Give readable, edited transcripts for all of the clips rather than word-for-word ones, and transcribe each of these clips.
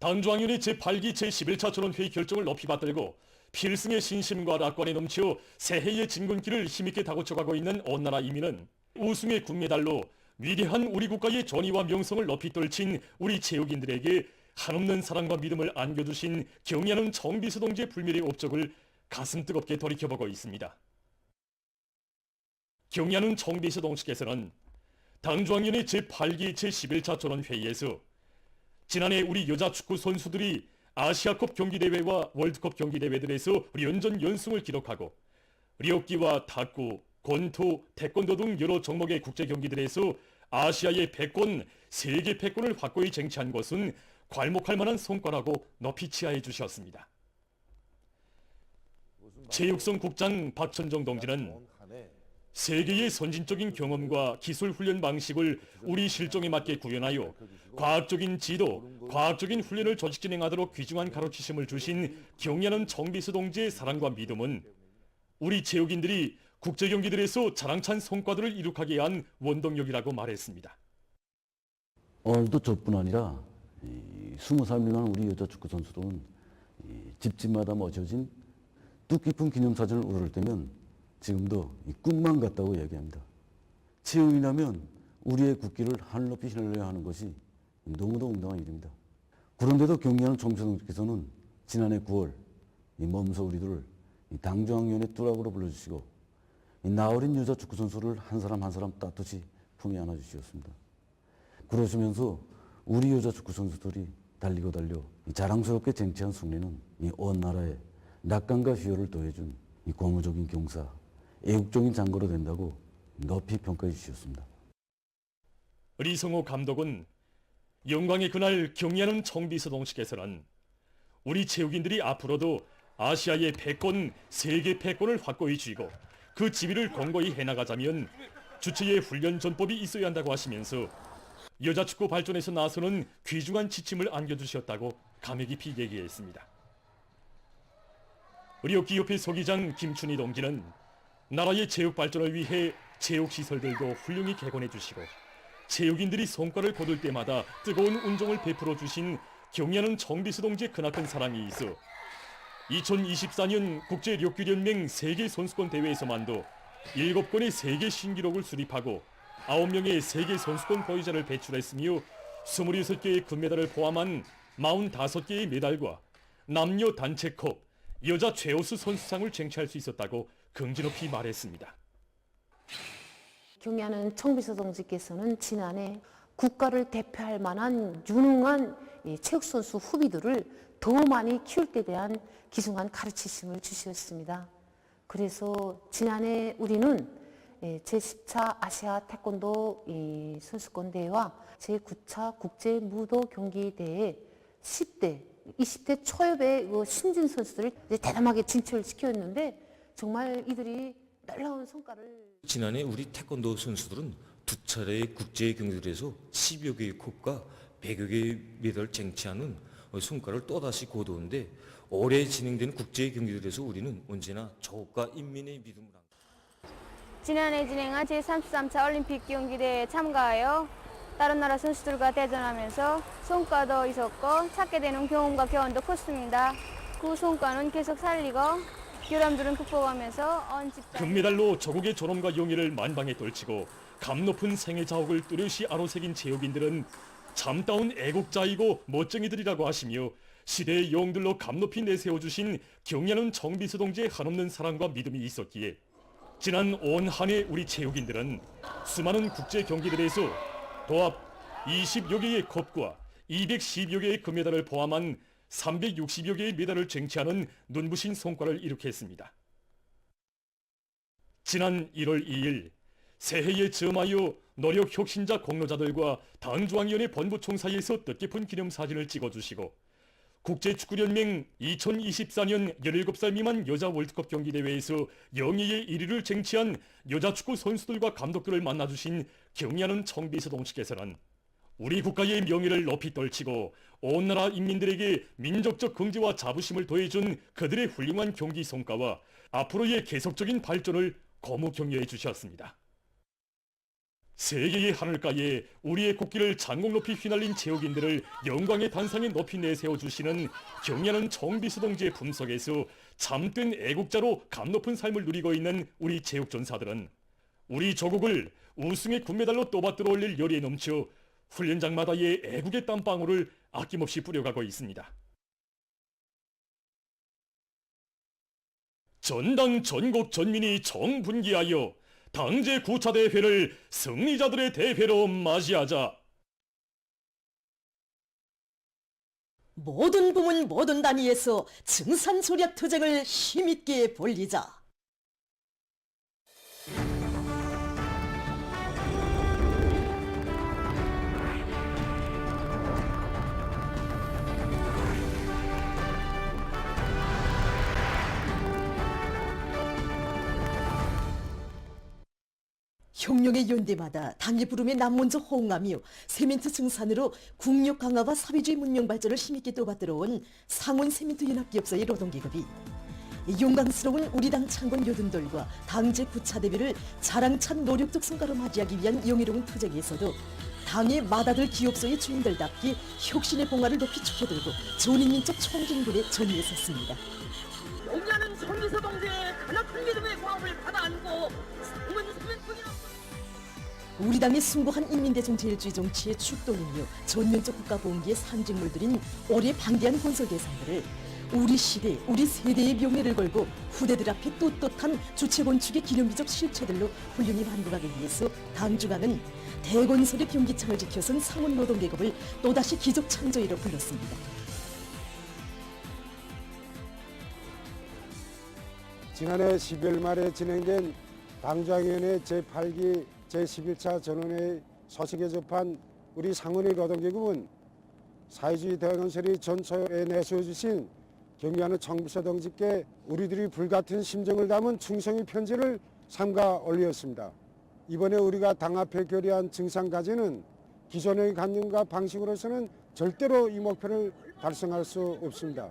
당중앙위원회 제8기 제11차 전원회의 결정을 높이 받들고 필승의 신심과 낙관에 넘치어 새해의 진군길을 힘있게 다고쳐가고 있는 온 나라 이민은 우승의 금메달로 위대한 우리 국가의 전의와 명성을 높이 떨친 우리 체육인들에게 한없는 사랑과 믿음을 안겨주신 경의하는 정비서 동지의 불멸의 업적을 가슴 뜨겁게 돌이켜보고 있습니다. 경의하는 정비서 동지께서는 당중앙위원회 제8기 제11차 전원회의에서 지난해 우리 여자 축구 선수들이 아시아컵 경기대회와 월드컵 경기대회들에서 연전 연승을 기록하고 리옥기와 탁구, 권투, 태권도 등 여러 종목의 국제 경기들에서 아시아의 패권, 세계 패권을 확고히 쟁취한 것은 괄목할 만한 성과라고 높이 치하해 주셨습니다. 체육성 국장 박천정 동지는 세계의 선진적인 경험과 기술 훈련 방식을 우리 실종에 맞게 구현하여 과학적인 지도, 과학적인 훈련을 조직 진행하도록 귀중한 가르치심을 주신 경의하는 정비서 동지의 사랑과 믿음은 우리 체육인들이 국제 경기들에서 자랑찬 성과들을 이룩하게 한 원동력이라고 말했습니다. 오늘도 저뿐 아니라 20살 미만 우리 여자 축구 선수들은 집집마다 모셔진 뜻깊은 기념사진을 우러를 때면 지금도 꿈만 같다고 얘기합니다. 체육이라면 우리의 국기를 하늘 높이 휘날려야 하는 것이 너무도 웅장한 일입니다. 그런데도 경의하는 정비서동지께서는 지난해 9월 몸소 우리들을 당중앙위원회 뚜락으로 불러주시고 나어린 여자 축구 선수를 한 사람 한 사람 따뜻이 품에 안아주셨습니다. 그러시면서 우리 여자 축구 선수들이 달리고 달려 자랑스럽게 쟁취한 승리는 온 나라에 낙관과 희열을 더해준 고무적인 경사, 애국적인 장거로 된다고 높이 평가해 주셨습니다. 리성호 감독은 영광의 그날 경의하는 정비서 동지께서는 우리 체육인들이 앞으로도 아시아의 패권, 세계 패권을 확고히 쥐고 그 지위를 공고히 해나가자면 주체의 훈련 전법이 있어야 한다고 하시면서 여자 축구 발전에서 나서는 귀중한 지침을 안겨주셨다고 감회 깊이 얘기했습니다. 리옥기협회 서기장 김춘희 동지는 나라의 체육 발전을 위해 체육시설들도 훌륭히 개관해 주시고 체육인들이 성과를 거둘 때마다 뜨거운 운종을 베풀어 주신 경의하는 정비서 동지의 크나큰 사랑이 있어 2024년 국제력기연맹 세계선수권 대회에서만도 7건의 세계 신기록을 수립하고 9명의 세계 선수권 보유자를 배출했으며 26개의 금메달을 포함한 45개의 메달과 남녀 단체컵, 여자 최우수 선수상을 쟁취할 수 있었다고 긍지 높이 말했습니다. 경의하는 정비서 동지께서는 지난해 국가를 대표할 만한 유능한 체육선수 후비들을 더 많이 키울 때 대한 귀중한 가르치심을 주셨습니다. 그래서 지난해 우리는 제10차 아시아 태권도 선수권 대회와 제9차 국제 무도 경기 대회 10대, 20대 초엽의 신진 선수들을 대담하게 진출시켰는데 정말 이들이 놀라운 성과를 지난해 우리 태권도 선수들은 두 차례의 국제 경기들에서 10여 개의 컵과 100여 개의 메달을 쟁취하는 성과를 또다시 거두었는데 올해 진행되는 국제 경기들에서 우리는 언제나 저국가 인민의 믿음을 합니다. 지난해 진행한 제33차 올림픽 경기대회에 참가하여 다른 나라 선수들과 대전하면서 성과도 있었고 찾게 되는 경험과 교훈도 컸습니다. 그 성과는 계속 살리고 결함들은 극복하면서 금메달로 저국의 존엄과 영예를 만방에 떨치고 감 높은 생애 자옥을 뚜렷이 아로새긴 체육인들은 참다운 애국자이고 멋쟁이들이라고 하시며 시대의 영웅들로 감 높이 내세워주신 경의하는 정비서 동지의 한없는 사랑과 믿음이 있었기에 지난 온 한 해 우리 체육인들은 수많은 국제 경기들에서 도합 20여 개의 컵과 210여 개의 금메달을 포함한 360여 개의 메달을 쟁취하는 눈부신 성과를 이룩했습니다. 지난 1월 2일 새해에 점하여 노력 혁신자 공로자들과 당중앙위원회 본부총사에서 뜻깊은 기념사진을 찍어주시고 국제축구연맹 2024년 17살 미만 여자 월드컵 경기대회에서 영예의 1위를 쟁취한 여자축구 선수들과 감독들을 만나주신 경의하는 정비서 동지께서는 우리 국가의 명예를 높이 떨치고 온 나라 인민들에게 민족적 긍지와 자부심을 더해준 그들의 훌륭한 경기 성과와 앞으로의 계속적인 발전을 고무 격려해 주셨습니다. 세계의 하늘가에 우리의 국기를 장곡 높이 휘날린 제옥인들을 영광의 단상에 높이 내세워 주시는 경애하는 정비수 동지의 품속에서 참된 애국자로 값높은 삶을 누리고 있는 우리 제옥전사들은 우리 조국을 우승의 금메달로 또받들어 올릴 열의에 넘쳐 훈련장마다의 애국의 땀방울을 아낌없이 뿌려가고 있습니다. 전당 전국 전민이 정분기하여 당제 9차 대회를 승리자들의 대회로 맞이하자. 모든 부문 모든 단위에서 증산조략 투쟁을 힘있게 벌이자. 혁명의 연대마다 당의 부름에 남먼저 호응하며 세멘트 증산으로 국력 강화와 사회주의 문명 발전을 힘있게 떠받들어온 상원 세멘트 연합기업소의 노동계급이 용감스러운 우리 당 창건 요든들과 당제 9차 대회를 자랑찬 노력적 성과로 맞이하기 위한 영예로운 투쟁에서도 당의 맏아들 기업소의 주인들답게 혁신의 봉화를 높이 축소들고 전인민족 총진군에 전위에 섰습니다. 용기하는 정미서 동지의 가나큰 믿음의 과업을 받아 안고 상문 세멘트기업 우리 당의 숭고한 인민대중 제일주의 정치의 축돌이며 전면적 국가보험기의 상징물들인 올해 방대한 건설 대상들을 우리 시대, 우리 세대의 명예를 걸고 후대들 앞에 떳떳한 주체건축의 기념비적 실체들로 훌륭히 만들어가기 위해서 당중앙은 대건설의 경기창을 지켜선 상원노동계급을 또다시 기적창조회로 불렀습니다. 지난해 12월 말에 진행된 당중앙위원회 제8기 제11차 전원회의 소식에 접한 우리 상원의 노동계급은 사회주의 대건설이 전초에 내세워주신 경의하는 정비서 동지께 우리들이 불같은 심정을 담은 충성의 편지를 삼가 올렸습니다. 이번에 우리가 당 앞에 결의한 증산과제는 기존의 관념과 방식으로서는 절대로 이 목표를 달성할 수 없습니다.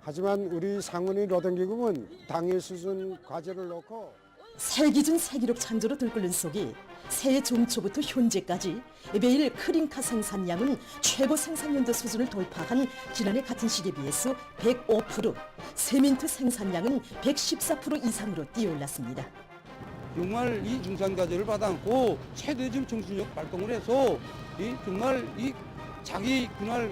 하지만 우리 상원의 노동계급은 당의 수준 과제를 놓고 새 기준 새 기록 창조로 들끓는 속에 새해 중초부터 현재까지 매일 크림카 생산량은 최고 생산연도 수준을 돌파한 지난해 같은 시기에 비해서 105%, 세멘트 생산량은 114% 이상으로 뛰어올랐습니다. 정말 이 중산과제를 받아안고 최대적 정신력 발동을 해서 정말 이 자기 그날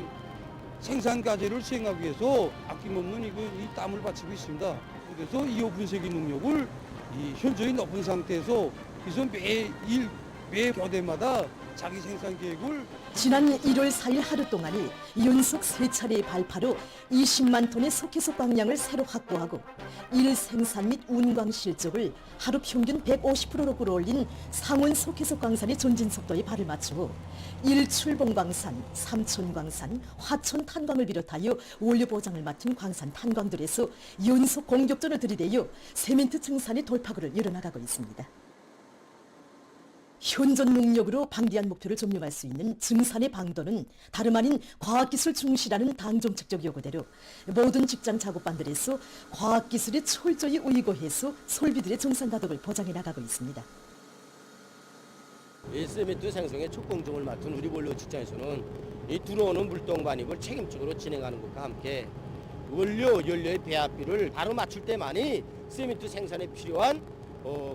생산과제를 수행하기 위해서 아낌없는 이 땀을 바치고 있습니다. 그래서 이호 분쇄기 능력을 현저히 높은 상태에서 그래서 매 교대마다 자기 생산 계획을 지난 1월 4일 하루 동안에 연속 3차례의 발파로 20만 톤의 석회소 광량을 새로 확보하고 일 생산 및 운광 실적을 하루 평균 150%로 끌어올린 상원 석회소 광산의 전진 속도에 발을 맞추고 일출봉광산, 삼촌광산, 화촌탄광을 비롯하여 원료 보장을 맡은 광산 탄광들에서 연속 공격전을 들이대어 세멘트 증산의 돌파구를 열어나가고 있습니다. 현존 능력으로 방대한 목표를 점령할 수 있는 증산의 방도는 다름 아닌 과학기술 중시라는 당 정책적 요구대로 모든 직장 작업반들에서 과학기술에 철저히 의거해서 설비들의 정상 가동을 보장해 나가고 있습니다. 이 세멘트 생성의 첫 공정을 맡은 우리 원료 직장에서는 이 들어오는 물동 반입을 책임적으로 진행하는 것과 함께 원료, 연료의 배합비를 바로 맞출 때만이 세멘트 생산에 필요한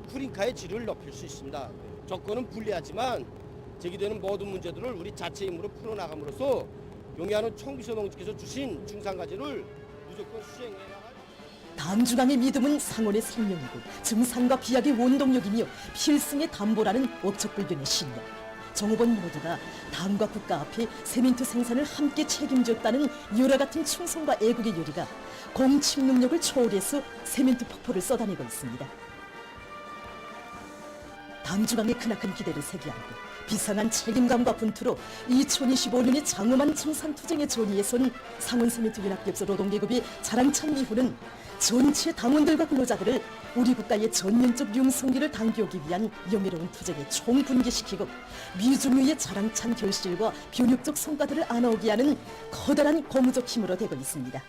쿠링카의 질을 높일 수 있습니다. 조건은 불리하지만 제기되는 모든 문제들을 우리 자체 힘으로 풀어나감으로써 용해하는 총비서 동지께서 주신 중산과제를 무조건 수행해 나갈 당중앙의 믿음은 상원의 생명이고 증산과 비약의 원동력이며 필승의 담보라는 억척불변의 신념. 정후본 모두가 당과 국가 앞에 세멘트 생산을 함께 책임졌다는 열화 같은 충성과 애국의 열의가 공침 능력을 초월해서 세멘트 폭포를 쏟아내고 있습니다. 당중앙의 크나큰 기대를 새겨 안고 비상한 책임감과 분투로 2025년의 장엄한 증산투쟁의 전위에 선 상원세멘트연합기업소 노동계급의 자랑찬 미후는 전체 당원들과 근로자들을 우리 국가의 전면적 융성기를 당겨오기 위한 영예로운 투쟁에 총분기시키고 미중유의 자랑찬 결실과 변혁적 성과들을 안아오게 하는 커다란 고무적 힘으로 되고 있습니다.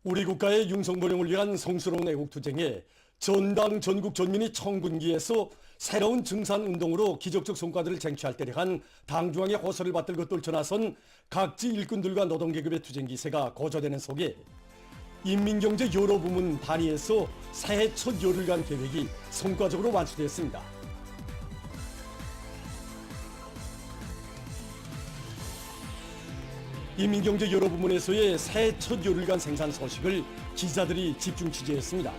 우리 국가의 융성번영을 위한 성스러운 애국투쟁에 전당 전국 전민이 청군기에서 새로운 증산 운동으로 기적적 성과들을 쟁취할 때를 한 당중앙의 호소를 받들고 떨쳐나선 각지 일꾼들과 노동계급의 투쟁 기세가 고조되는 속에 인민경제 여러 부문 단위에서 새해 첫 열흘간 계획이 성과적으로 완수되었습니다. 인민경제 여러 부문에서의 새해 첫 열흘간 생산 소식을 기자들이 집중 취재했습니다.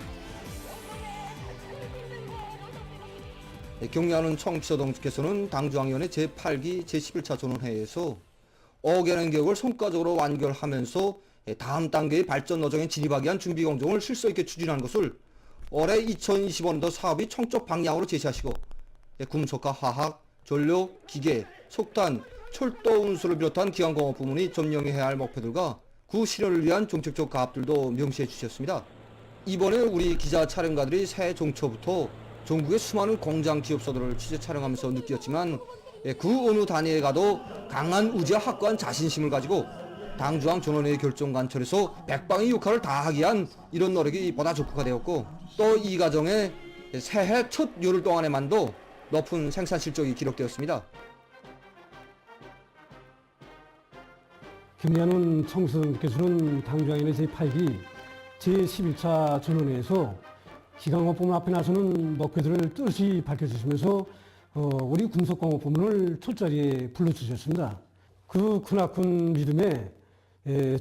경례하는 청취자 동지께서는 당중앙위원회 제8기 제11차 전원회의에서 어겨낸 계획을 성과적으로 완결하면서 다음 단계의 발전 노정에 진입하기 위한 준비 공정을 실속 있게 추진하는 것을 올해 2025년도 사업의 총적 방향으로 제시하시고 금속과 화학, 전료, 기계, 석탄, 철도 운수를 비롯한 기관공업 부문이 점령해야 할 목표들과 그 실현을 위한 정책적 가압들도 명시해 주셨습니다. 이번에 우리 기자 촬영가들이 새해 종초부터 전국의 수많은 공장 기업소들을 취재 촬영하면서 느꼈지만 그 어느 단위에 가도 강한 의지와 확고한 자신심을 가지고 당중앙 전원회의 결정 관철에서 백방의 역할을 다하기 위한 이런 노력이 보다 적극화되었고 또 이 과정에 새해 첫 열흘 동안에만도 높은 생산 실적이 기록되었습니다. 김연훈 청수께서는 당중앙위원회 제8기 제11차 전원회에서 기강업 부문 앞에 나서는 목표들을 뜻이 밝혀주시면서 우리 금속공업 부문을 첫자리에 불러주셨습니다. 그 크나큰 믿음에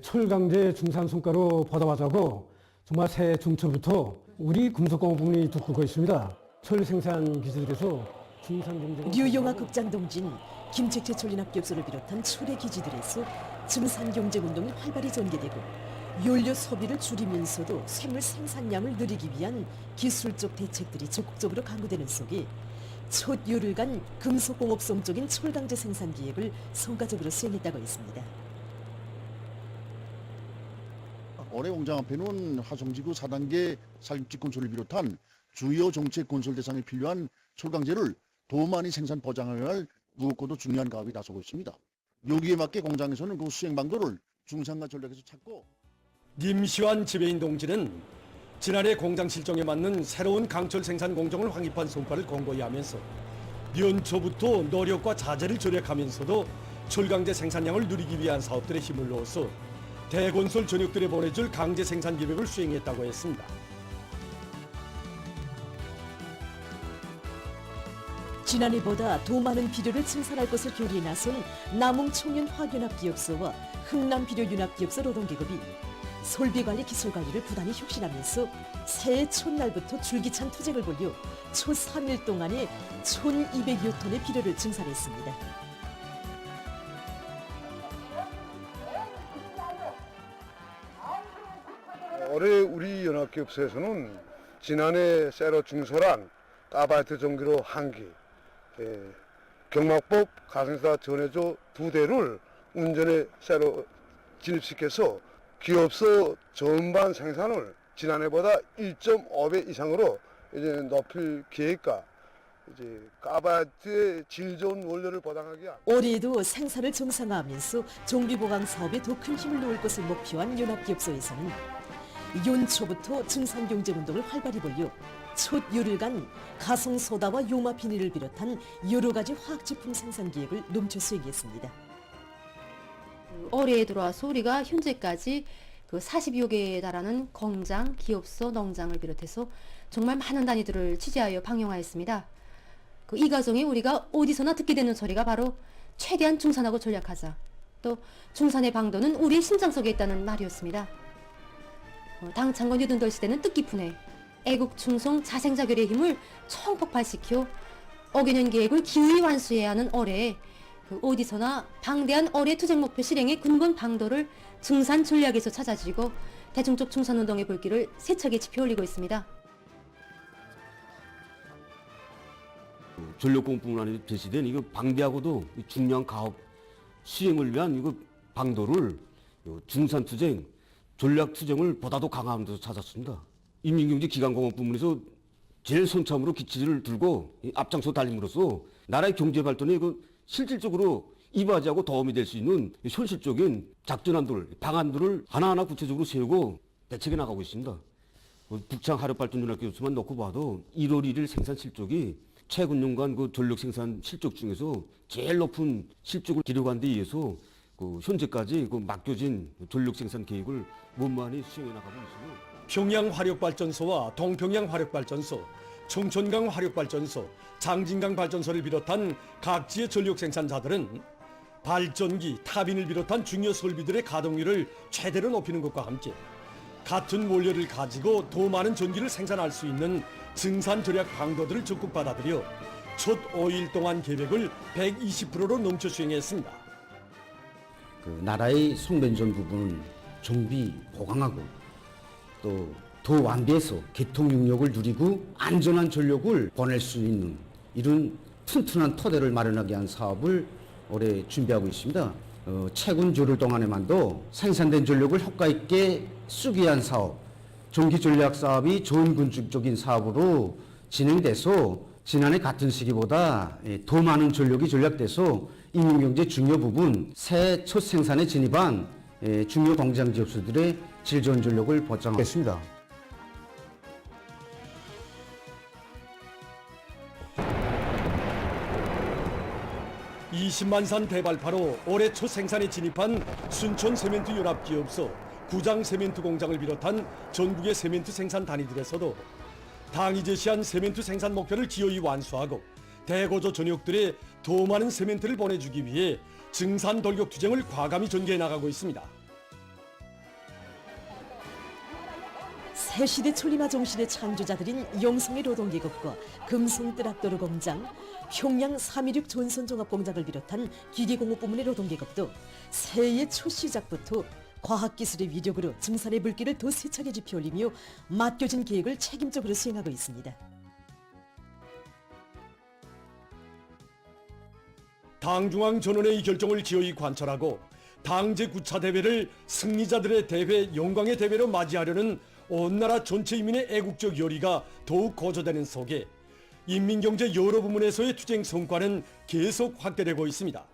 철강제 중산 성과로 보답하자고 정말 새해 중초부터 우리 금속공업 부문이 두고 있습니다. 철 생산 기지들에서 중산 경제가 뉴영화 극장 동진 김책채 철린합기업소를 비롯한 철의 기지들에서 증산 경쟁 운동이 활발히 전개되고 연료 소비를 줄이면서도 샘물 생산량을 늘리기 위한 기술적 대책들이 적극적으로 강구되는 속에 첫 열흘간 금속공업성적인 철강제 생산 기획을 성과적으로 수행했다고 했습니다. 올해 공장 앞에는 화성지구 4단계 살육지 건설을 비롯한 주요 정책 건설 대상에 필요한 철강제를 더 많이 생산 보장하여야 할 무겁고도 중요한 가업이 나서고 있습니다. 여기에 맞게 공장에서는 그 수행 방도를 중산과 전략에서 찾고 김시환 지배인 동지는 지난해 공장 실정에 맞는 새로운 강철 생산 공정을 확립한 성과를 공고히 하면서 연초부터 노력과 자재를 절약하면서도 철강제 생산량을 누리기 위한 사업들에 힘을 넣어서 대건설 전역들에 보내줄 강제 생산 계획을 수행했다고 했습니다. 지난해보다 더 많은 비료를 생산할 것을 결의에 나선 남웅청년화연합기업소와 흥남비료윤합기업소 노동계급이 설비관리 기술관리를 부단히 혁신하면서 새해 첫날부터 줄기찬 투쟁을 벌여 초 3일 동안에 1,200여 톤의 비료를 증산했습니다. 올해 우리 연합기업소에서는 지난해 세로 중소랑 가바이트 전기로 1기, 경막법 가생사 전해조 2대를 운전에 새로 진입시켜서 기업소 전반 생산을 지난해보다 1.5배 이상으로 이제 높일 계획과 이제 가바이트의 질 좋은 원료를 보장하기 위한 올해에도 생산을 정상화하면서 정비보강 사업에 더 큰 힘을 놓을 것을 목표한 연합기업소에서는 연초부터 증산경쟁운동을 활발히 벌여 첫 열흘간 가성소다와 요마 비닐을 비롯한 여러 가지 화학제품 생산 계획을 넘쳐 수행했습니다. 올해에 들어와서 우리가 현재까지 그 40여 개에 달하는 공장, 기업소, 농장을 비롯해서 정말 많은 단위들을 취재하여 방영하였습니다. 이 과정에 우리가 어디서나 듣게 되는 소리가 바로 최대한 중산하고 전략하자. 또 중산의 방도는 우리의 심장 속에 있다는 말이었습니다. 당 창건 유둔돌 시대는 뜻깊은 해 애국충성 자생자결의 힘을 총폭발시켜 어겨낸 계획을 기의 완수해야 하는 올해에 어디서나 방대한 올해 투쟁 목표 실행의 근본 방도를 중산 전략에서 찾아지고 대중적 중산운동의 불길을 세차게 지펴올리고 있습니다. 전력공뿐 아니라 제시된 이거 방대하고도 중요한 가업 수행을 위한 이거 방도를 중산 투쟁, 전략 투쟁을 보다도 강화하는 데서 찾았습니다. 인민경제 기강공업 부문에서 제일 선참으로 기치를 들고 앞장서 달림으로써 나라의 경제 발전에 실질적으로 이바지하고 도움이 될 수 있는 현실적인 작전안들, 방안들을 하나하나 구체적으로 세우고 대책해 나가고 있습니다. 북창 하력발전연합기업소만 놓고 봐도 1월 1일 생산 실적이 최근년간 그 전력 생산 실적 중에서 제일 높은 실적을 기록한 데 의해서 그 현재까지 그 맡겨진 전력 생산 계획을 원만히 수행해 나가고 있으며 평양 화력발전소와 동평양 화력발전소, 청천강 화력발전소, 장진강 발전소를 비롯한 각지의 전력 생산자들은 발전기, 타빈을 비롯한 중요 설비들의 가동률을 최대로 높이는 것과 함께 같은 원료를 가지고 더 많은 전기를 생산할 수 있는 증산 절약 방도들을 적극 받아들여 첫 5일 동안 계획을 120%로 넘쳐 수행했습니다. 그 나라의 송변전 부분은 정비 보강하고 또 더 완비해서 개통 능력을 누리고 안전한 전력을 보낼 수 있는 이런 튼튼한 토대를 마련하기 위한 사업을 올해 준비하고 있습니다. 최근 주를 동안에만도 생산된 전력을 효과 있게 쓰기 위한 사업, 전기 전략 사업이 좋은 건축적인 사업으로 진행돼서 지난해 같은 시기보다 더 많은 전력이 전략돼서 인민경제 중요 부분 새해 첫 생산에 진입한 중요 공장 지업소들의 질 좋은 전력을 보장하겠습니다. (20만산) 대발파로 올해 첫 생산에 진입한 순천 세멘트 연합기업소 구장 세멘트 공장을 비롯한 전국의 세멘트 생산 단위들에서도 당이 제시한 세멘트 생산 목표를 기어이 완수하고 대거조 전역들에 더 많은 세멘트를 보내주기 위해 증산 돌격 투쟁을 과감히 전개해 나가고 있습니다. 새시대 천리마 정신의 창조자들인 영성의 노동계급과 금송뜨락도로 공장, 평양 316 전선종합공장을 비롯한 기계공업 부문의 노동계급도 새해의 첫 시작부터 과학기술의 위력으로 증산의 물기를 더 세차게 지펴올리며 맡겨진 계획을 책임적으로 수행하고 있습니다. 당중앙 전원의 이 결정을 기어이 관철하고 당 제9차 대회를 승리자들의 대회, 영광의 대회로 맞이하려는 온 나라 전체 인민의 애국적 열의가 더욱 고조되는 속에 인민경제 여러 부문에서의 투쟁 성과는 계속 확대되고 있습니다.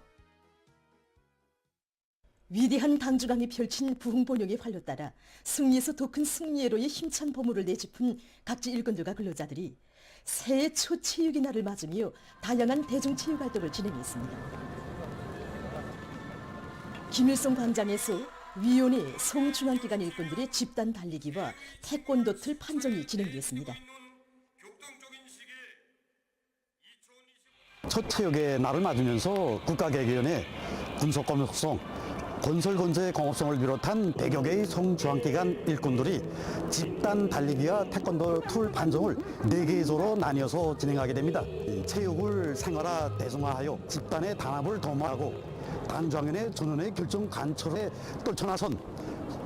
위대한 당중앙이 펼친 부흥본영의 활로 따라 승리에서 더 큰 승리회로의 힘찬 보물을 내짚은 각지 일꾼들과 근로자들이 새해 첫 체육의 날을 맞으며 다양한 대중체육 활동을 진행했습니다. 김일성 광장에서 위원회 송중앙기관 일꾼들의 집단 달리기와 태권도 틀 판정이 진행됐습니다. 첫 체육의 날을 맞으면서 국가개개연의 군속공업성, 건설건조의 공업성을 비롯한 100여 개의 송중앙기관 일꾼들이 집단 달리기와 태권도 툴 판정을 4개의 조로 나뉘어서 진행하게 됩니다. 체육을 생활화 대중화하여 집단의 단합을 도모하고 당중앙의 전원의 결정 관철에 떨쳐나선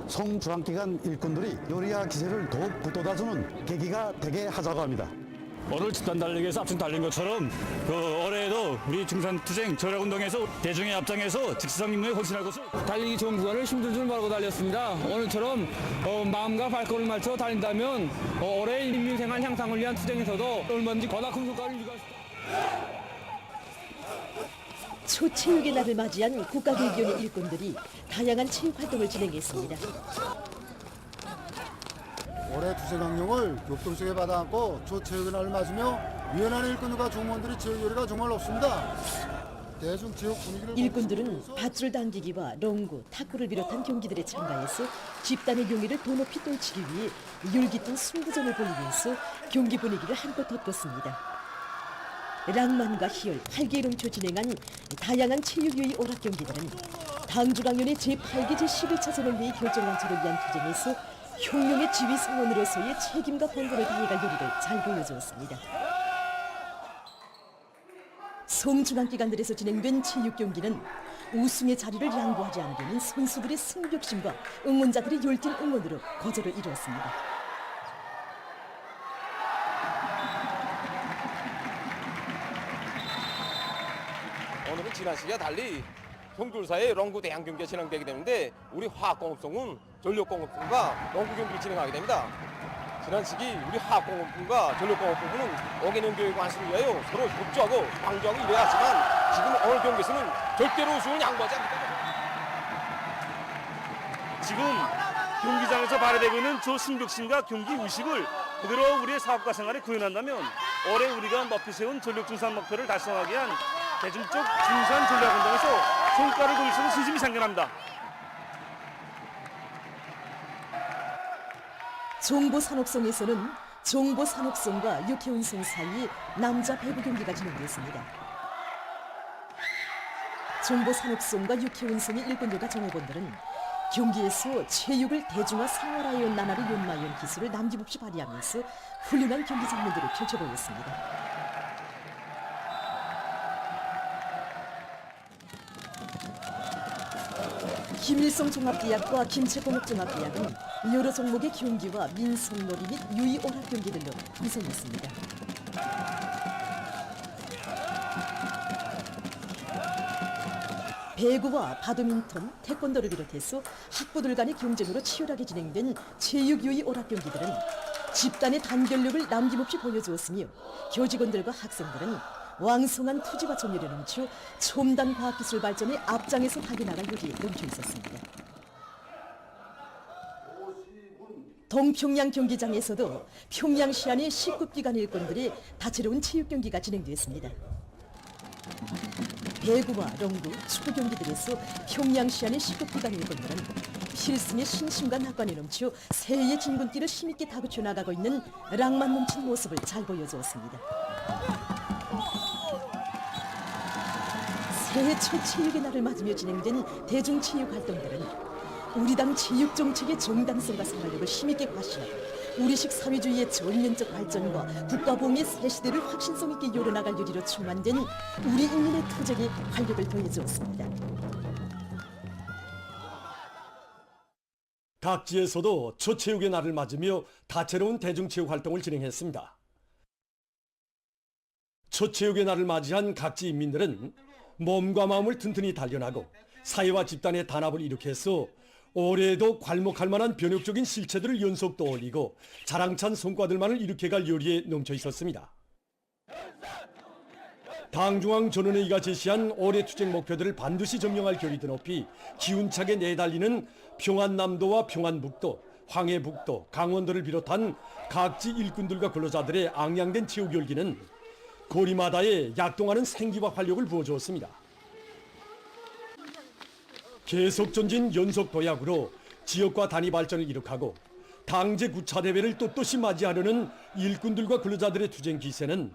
송중앙기관 일꾼들이 요리와 기세를 더욱 북돋아주는 계기가 되게 하자고 합니다. 오늘 집단 달리기에서 앞선 달린 것처럼 올해에도 우리 증산투쟁 절약운동에서 대중의 앞장에서 직시성 임무에 헌신할 것을 달리기 전 구간을 힘들 줄 모르고 달렸습니다. 오늘처럼 마음과 발걸음을 맞춰 달린다면 올해 인민생활 향상을 위한 투쟁에서도 얼마든지 보다 큰 성과를 이룰 수 있습니다. 초체육의 날을 맞이한 국가개개연의 일꾼들이 다양한 체육 활동을 진행했습니다. 올해 투쟁 강령을 격동적에 받아안고 초체육의 날을 맞으며 위원하는 일꾼들과 종무원들의 체육 요리가 정말 높습니다. 대중 체육 분위기를 일꾼들은 밧줄 당기기와 롱구, 탁구를 비롯한 경기들에 참가해서 집단의 용의를 더 높이 떨치기 위해 열깃든 승부전을 벌이면서 경기 분위기를 한껏 돋궜습니다. 랑만과 희열, 활기넘쳐 진행한 다양한 체육유의 오락 경기들은 당중앙위원회 제8기 제11차 전원회의 결정관철을 위한 투쟁에서 혁명의 지휘 성원으로서의 책임과 권고를 다해갈 요리를 잘 보여주었습니다. 송중앙기관들에서 진행된 체육 경기는 우승의 자리를 양보하지 않는 선수들의 승격심과 응원자들의 열띤 응원으로 거절을 이루었습니다. 오늘은 지난 시기와 달리 경돌사의 롱구 대항 경기가 진행되게 되는데 우리 화학공업성은 전력공업부가 롱구 경기를 진행하게 됩니다. 지난 시기 우리 화학공업부가 전력공업부는 어기는 교육 완수를 위하여 서로 협조하고 방조하고 이래야지만 지금 오늘 경기에서는 절대로 우승을 양보하지 않습니다. 지금 경기장에서 발휘되고 있는 저 승격심과 경기 의식을 그대로 우리의 사업가 생활에 구현한다면 올해 우리가 높이 세운 전력 증산 목표를 달성하기 위한 대중적 증산 전략 운동에서 성과를 거둘 수 있는 신심이 생겨납니다. 종보산업성에서는 종보산업성과 육해운송 사이 남자 배구 경기가 진행됐습니다. 종보산업성과 육해운송의 일꾼들과 종업원들은 경기에서 체육을 대중화 생활화해 온 나날의 연마연 기술을 남김없이 발휘하면서 훌륭한 경기 장면들을 펼쳐보였습니다. 김일성 종합대학과 김치공업종합대학은 여러 종목의 경기와 민속놀이 및 유의오락 경기들로 구성했습니다. 배구와 바드민턴, 태권도를 비롯해서 학부들 간의 경쟁으로 치열하게 진행된 체육유의 오락 경기들은 집단의 단결력을 남김없이 보여주었으며 교직원들과 학생들은 왕성한 투지와 정열이 넘쳐 첨단 과학기술 발전의 앞장에서 달려나갈 열이 넘쳐 있었습니다. 동평양 경기장에서도 평양 시안의 19기관 일꾼들의 다채로운 체육 경기가 진행됐습니다. 배구와 롱구, 축구 경기들에서 평양 시안의 19기관 일꾼들은 필승의 신심과 낙관이 넘쳐 새해의 진군길을 힘있게 다그쳐 나가고 있는 랑만 넘친 모습을 잘 보여주었습니다. 새해 첫 체육의 날을 맞으며 진행된 대중체육 활동들은 우리 당 체육 정책의 정당성과 생활력을 힘있게 과시하고 우리식 사회주의의 전면적 발전과 국가보험의 새 시대를 확신성 있게 열어나갈 요리로 충만된 우리 인민의 투쟁에 활력을 더해주었습니다. 각지에서도 첫 체육의 날을 맞으며 다채로운 대중체육 활동을 진행했습니다. 첫 체육의 날을 맞이한 각지 인민들은 몸과 마음을 튼튼히 단련하고 사회와 집단의 단합을 일으켜서 올해에도 괄목할 만한 변혁적인 실체들을 연속 떠올리고 자랑찬 성과들만을 일으켜갈 요리에 넘쳐 있었습니다. 당중앙 전원회의가 제시한 올해 투쟁 목표들을 반드시 점령할 결의도 높이 기운차게 내달리는 평안남도와 평안북도, 황해북도, 강원도를 비롯한 각지 일꾼들과 근로자들의 앙양된 체육 열기는 거리마다에 약동하는 생기와 활력을 부어주었습니다. 계속 전진 연속 도약으로 지역과 단위 발전을 이룩하고 당제 구차대회를 떳떳이 맞이하려는 일꾼들과 근로자들의 투쟁 기세는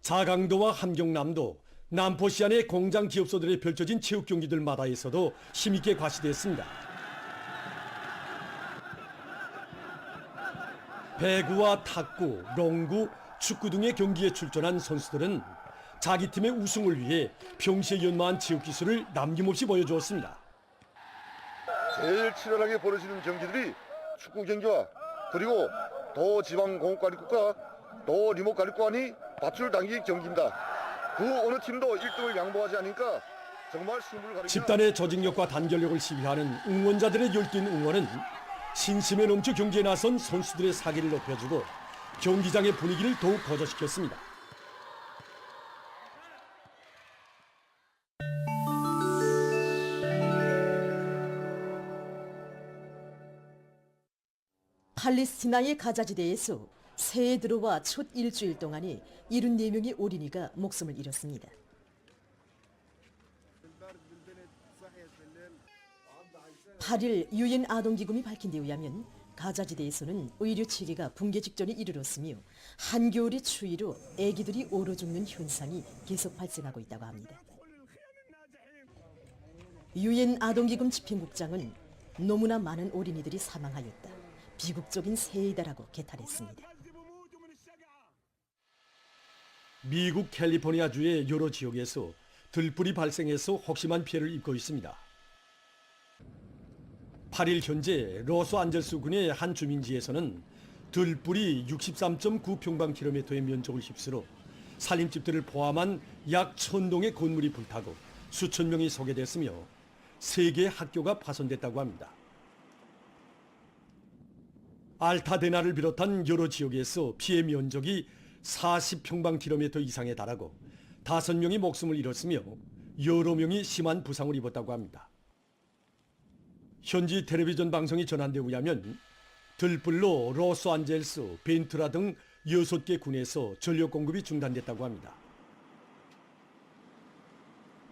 자강도와 함경남도, 남포시안의 공장 기업소들에 펼쳐진 체육 경기들마다에서도 힘있게 과시됐습니다. 배구와 탁구, 롱구, 축구 등의 경기에 출전한 선수들은 자기 팀의 우승을 위해 평시에 연마한 체육 기술을 남김없이 보여주었습니다. 제일 치열하게 벌어지는 경기들이 축구 경기와 그리고 도지방공업관리국과 도림업관리국관이 밧줄 당기 경기입니다. 그 어느 팀도 1등을 양보하지 않으니까 정말 승부를 가리키는 집단의 조직력과 단결력을 시위하는 응원자들의 열띤 응원은 신심에 넘쳐 경기에 나선 선수들의 사기를 높여주고 경기장의 분위기를 더욱 거저시켰습니다. 팔레스티나의 가자지대에서 새해 들어와 첫 일주일 동안에 74명의 어린이가 목숨을 잃었습니다. 8일 유엔 아동기금이 밝힌 데 의하면 가자지대에서는 의료 체계가 붕괴 직전에 이르렀으며 한겨울의 추위로 아기들이 얼어 죽는 현상이 계속 발생하고 있다고 합니다. 유엔 아동기금 집행국장은 너무나 많은 어린이들이 사망하였다. 비극적인 새해이다라고 개탄했습니다. 미국 캘리포니아주의 여러 지역에서 들불이 발생해서 혹심한 피해를 입고 있습니다. 8일 현재 로스안젤스군의 한 주민지에서는 들불이 63.9평방킬로미터의 면적을 휩쓸어 살림집들을 포함한 약 1000동의 건물이 불타고 수천 명이 소개됐으며 3개의 학교가 파손됐다고 합니다. 알타데나를 비롯한 여러 지역에서 피해 면적이 40평방킬로미터 이상에 달하고 5명이 목숨을 잃었으며 여러 명이 심한 부상을 입었다고 합니다. 현지 텔레비전 방송이 전한 데 의하면 들불로 로스안젤스, 벤투라 등 6개 군에서 전력 공급이 중단됐다고 합니다.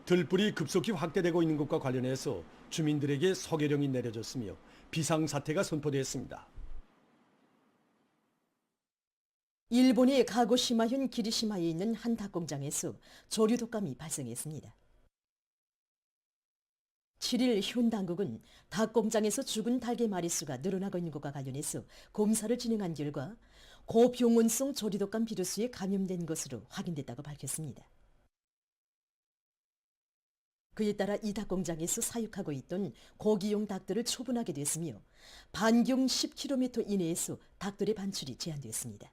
들불이 급속히 확대되고 있는 것과 관련해서 주민들에게 서계령이 내려졌으며 비상사태가 선포됐습니다. 일본의 가고시마현 기리시마에 있는 한 닭공장에서 조류 독감이 발생했습니다. 7일 현 당국은 닭공장에서 죽은 닭의 마리수가 늘어나고 있는 것과 관련해서 검사를 진행한 결과 고병원성 조류 독감 비루스에 감염된 것으로 확인됐다고 밝혔습니다. 그에 따라 이 닭공장에서 사육하고 있던 고기용 닭들을 처분하게 됐으며 반경 10km 이내에서 닭들의 반출이 제한됐습니다.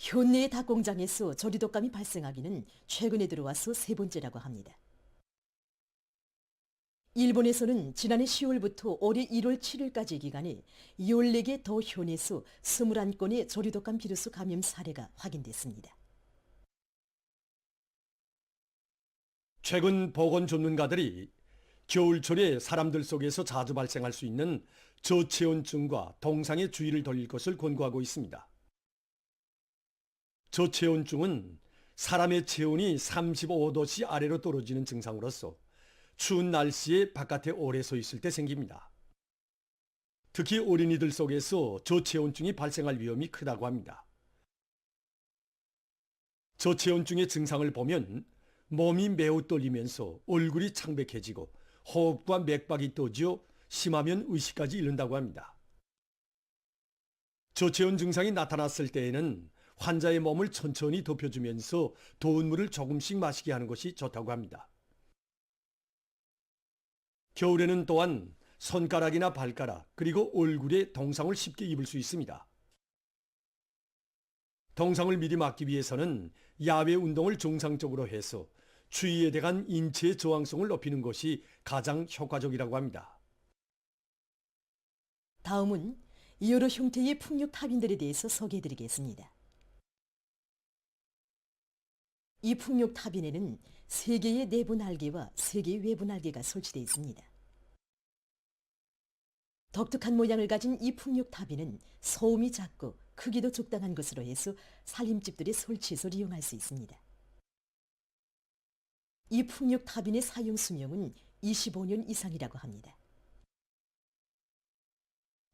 현내의 닭공장에서 조류독감이 발생하기는 최근에 들어와서 세 번째라고 합니다. 일본에서는 지난해 10월부터 올해 1월 7일까지 기간에 14개 더 현에서 21건의 조류독감 비루스 감염 사례가 확인됐습니다. 최근 보건 전문가들이 겨울철에 사람들 속에서 자주 발생할 수 있는 저체온증과 동상에 주의를 돌릴 것을 권고하고 있습니다. 저체온증은 사람의 체온이 35도씨 아래로 떨어지는 증상으로서 추운 날씨에 바깥에 오래 서 있을 때 생깁니다. 특히 어린이들 속에서 저체온증이 발생할 위험이 크다고 합니다. 저체온증의 증상을 보면 몸이 매우 떨리면서 얼굴이 창백해지고 호흡과 맥박이 떠지어 심하면 의식까지 잃는다고 합니다. 저체온 증상이 나타났을 때에는 환자의 몸을 천천히 덮여주면서 더운 물을 조금씩 마시게 하는 것이 좋다고 합니다. 겨울에는 또한 손가락이나 발가락 그리고 얼굴에 동상을 쉽게 입을 수 있습니다. 동상을 미리 막기 위해서는 야외 운동을 정상적으로 해서 추위에 대한 인체의 저항성을 높이는 것이 가장 효과적이라고 합니다. 다음은 여러 형태의 풍력탑인들에 대해서 소개해드리겠습니다. 이 풍력탑인에는 3개의 내부 날개와 3개의 외부 날개가 설치되어 있습니다. 독특한 모양을 가진 이 풍력탑인은 소음이 작고 크기도 적당한 것으로 해서 살림집들이 설치해서 이용할 수 있습니다. 이 풍력탑인의 사용 수명은 25년 이상이라고 합니다.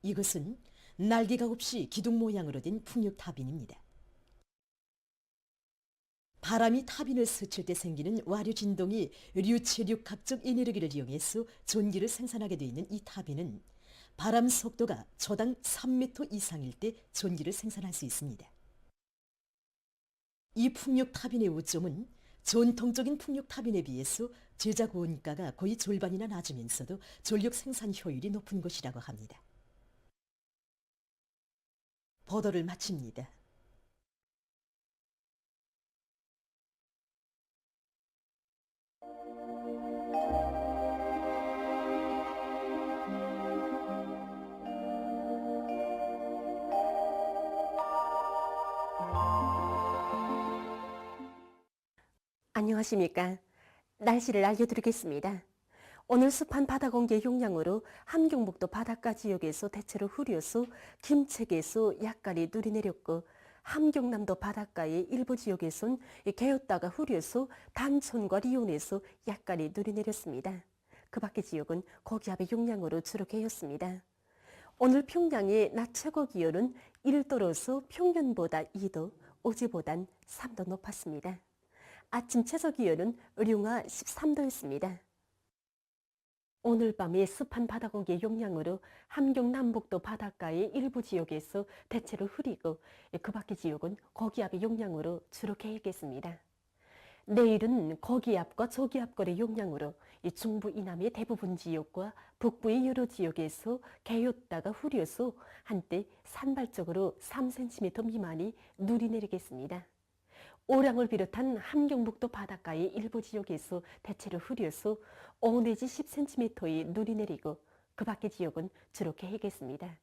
이것은 날개가 없이 기둥 모양으로 된 풍력탑인입니다. 바람이 타빈을 스칠 때 생기는 와류 진동이 류체력학적 에너지를 이용해서 전기를 생산하게 되어 있는 이 타빈은 바람 속도가 초당 3m 이상일 때 전기를 생산할 수 있습니다. 이 풍력타빈의 우점은 전통적인 풍력타빈에 비해서 제작 원가가 거의 절반이나 낮으면서도 전력 생산 효율이 높은 것이라고 합니다. 보도를 마칩니다. 안녕하십니까. 날씨를 알려드리겠습니다. 오늘 습한 바다 공기 용량으로 함경북도 바닷가 지역에서 대체로 흐려서 김책에서 약간이 눈이 내렸고 함경남도 바닷가의 일부 지역에선 개었다가 흐려서 단천과 리온에서 약간이 눈이 내렸습니다. 그 밖의 지역은 고기압의 용량으로 주로 개었습니다. 오늘 평양의 낮 최고 기온은 1도로서 평년보다 2도, 어제보단 3도 높았습니다. 아침 최저 기온은 의룡화 13도였습니다. 오늘 밤의 습한 바다 공기의 용량으로 함경 남북도 바닷가의 일부 지역에서 대체로 흐리고 그 밖의 지역은 고기압의 용량으로 주로 개겠습니다. 내일은 고기압과 저기압거의 용량으로 중부 이남의 대부분 지역과 북부의 여러 지역에서 개었다가 흐려서 한때 산발적으로 3cm 미만이 눈이 내리겠습니다. 오량을 비롯한 함경북도 바닷가의 일부 지역에서 대체로 흐려서 5 내지 10cm의 눈이 내리고 그 밖의 지역은 주로 개겠습니다.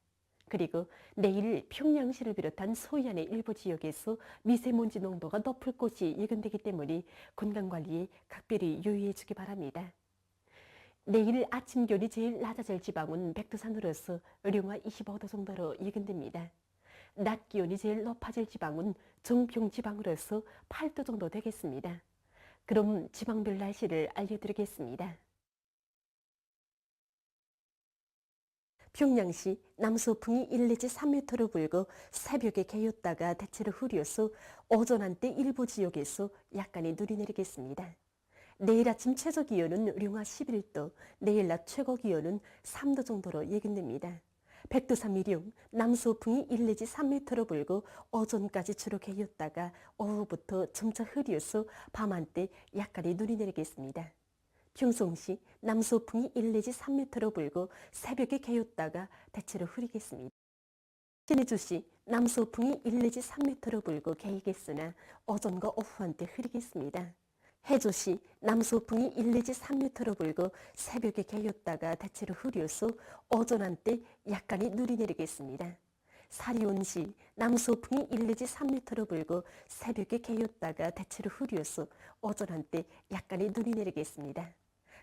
그리고 내일 평양시를 비롯한 서해안의 일부 지역에서 미세먼지 농도가 높을 것이 예견되기 때문에 건강관리에 각별히 유의해 주기 바랍니다. 내일 아침 기온이 제일 낮아질 지방은 백두산으로서 령화 25도 정도로 예견됩니다. 낮 기온이 제일 높아질 지방은 정평 지방으로서 8도 정도 되겠습니다. 그럼 지방별 날씨를 알려드리겠습니다. 평양시 남서풍이 1 내지 3m로 불고 새벽에 개였다가 대체로 흐려서 오전 한때 일부 지역에서 약간의 눈이 내리겠습니다. 내일 아침 최저 기온은 령화 11도, 내일 낮 최고 기온은 3도 정도로 예견됩니다. 백두산 미령 남서풍이 1 내지 3m로 불고 오전까지 주로 개였다가 오후부터 점차 흐려서 밤 한때 약간의 눈이 내리겠습니다. 평송시 남서풍이 1 내지 3m로 불고 새벽에 개였다가 대체로 흐리겠습니다. 신의주시 남서풍이 1 내지 3m로 불고 개이겠으나 오전과 오후 한때 흐리겠습니다. 해조시 남서풍이 1 내지 3m로 불고 새벽에 개였다가 대체로 흐려서 오전 한때 약간의 눈이 내리겠습니다. 사리온시 남서풍이 1 내지 3m로 불고 새벽에 개였다가 대체로 흐려서 오전 한때 약간의 눈이 내리겠습니다.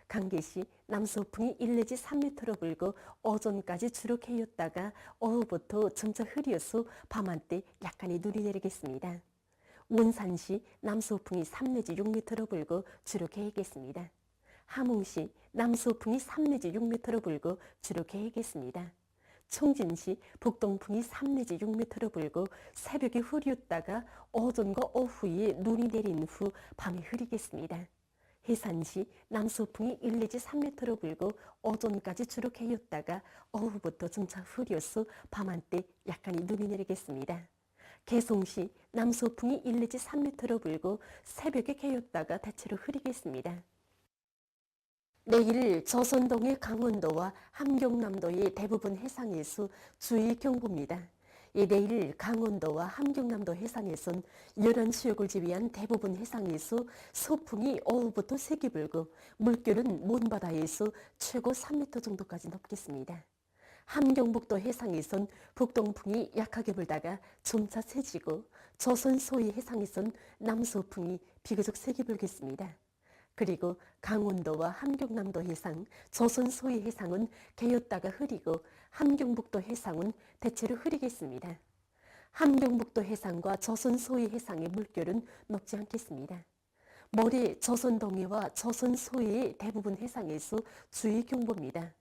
강계시 남서풍이 1 내지 3m로 불고 오전까지 주로 개였다가 오후부터 점차 흐려서 밤 한때 약간의 눈이 내리겠습니다. 원산시 남서풍이 3 내지 6m로 불고 주로 개겠습니다. 함흥시 남서풍이 3 내지 6m로 불고 주로 개겠습니다. 청진시 북동풍이 3 내지 6m로 불고 새벽에 흐렸다가 오전과 오후에 눈이 내린 후 밤에 흐리겠습니다. 해산시 남서풍이 1 내지 3m로 불고 오전까지 주로 개였다가 오후부터 점차 흐려서 밤 한때 약간의 눈이 내리겠습니다. 개송시 남서풍이 1 내지 3m로 불고 새벽에 개였다가 대체로 흐리겠습니다. 내일 조선동해 강원도와 함경남도의 대부분 해상에서 주의 경보입니다. 내일 강원도와 함경남도 해상에선 11지역을 제외한 대부분 해상에서 소풍이 오후부터 세게 불고 물결은 먼바다에서 최고 3m 정도까지 높겠습니다. 함경북도 해상에선 북동풍이 약하게 불다가 점차 세지고 조선 소위 해상에선 남서풍이 비교적 세게 불겠습니다. 그리고 강원도와 함경남도 해상, 조선 소위 해상은 개였다가 흐리고 함경북도 해상은 대체로 흐리겠습니다. 함경북도 해상과 조선 소위 해상의 물결은 높지 않겠습니다. 모레 조선 동해와 조선 소해의 대부분 해상에서 주의 경보입니다.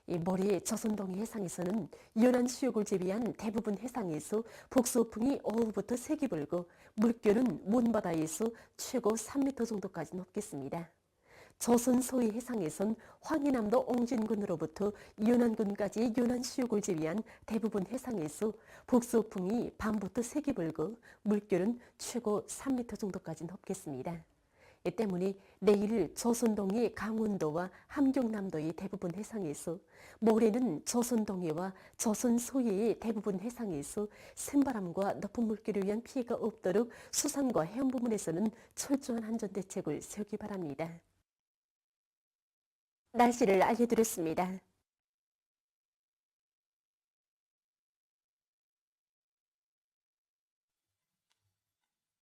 모레 조선 동해 해상에서는 연안 지역을 제외한 대부분 해상에서 북서풍이 오후부터 세게 불고 물결은 먼바다에서 최고 3m 정도까지 높겠습니다. 조선 소위 해상에선 황해남도 옹진군으로부터 연안군까지 연안 지역을 제외한 대부분 해상에서 북서풍이 밤부터 세게 불고 물결은 최고 3m 정도까지 높겠습니다. 때문에 내일 조선동해 강원도와 함경남도의 대부분 해상에서 모레는 조선동해와 조선 소해의 대부분 해상에서 센바람과 높은 물결에 의한 피해가 없도록 수산과 해양 부문에서는 철저한 안전대책을 세우기 바랍니다. 날씨를 알려드렸습니다.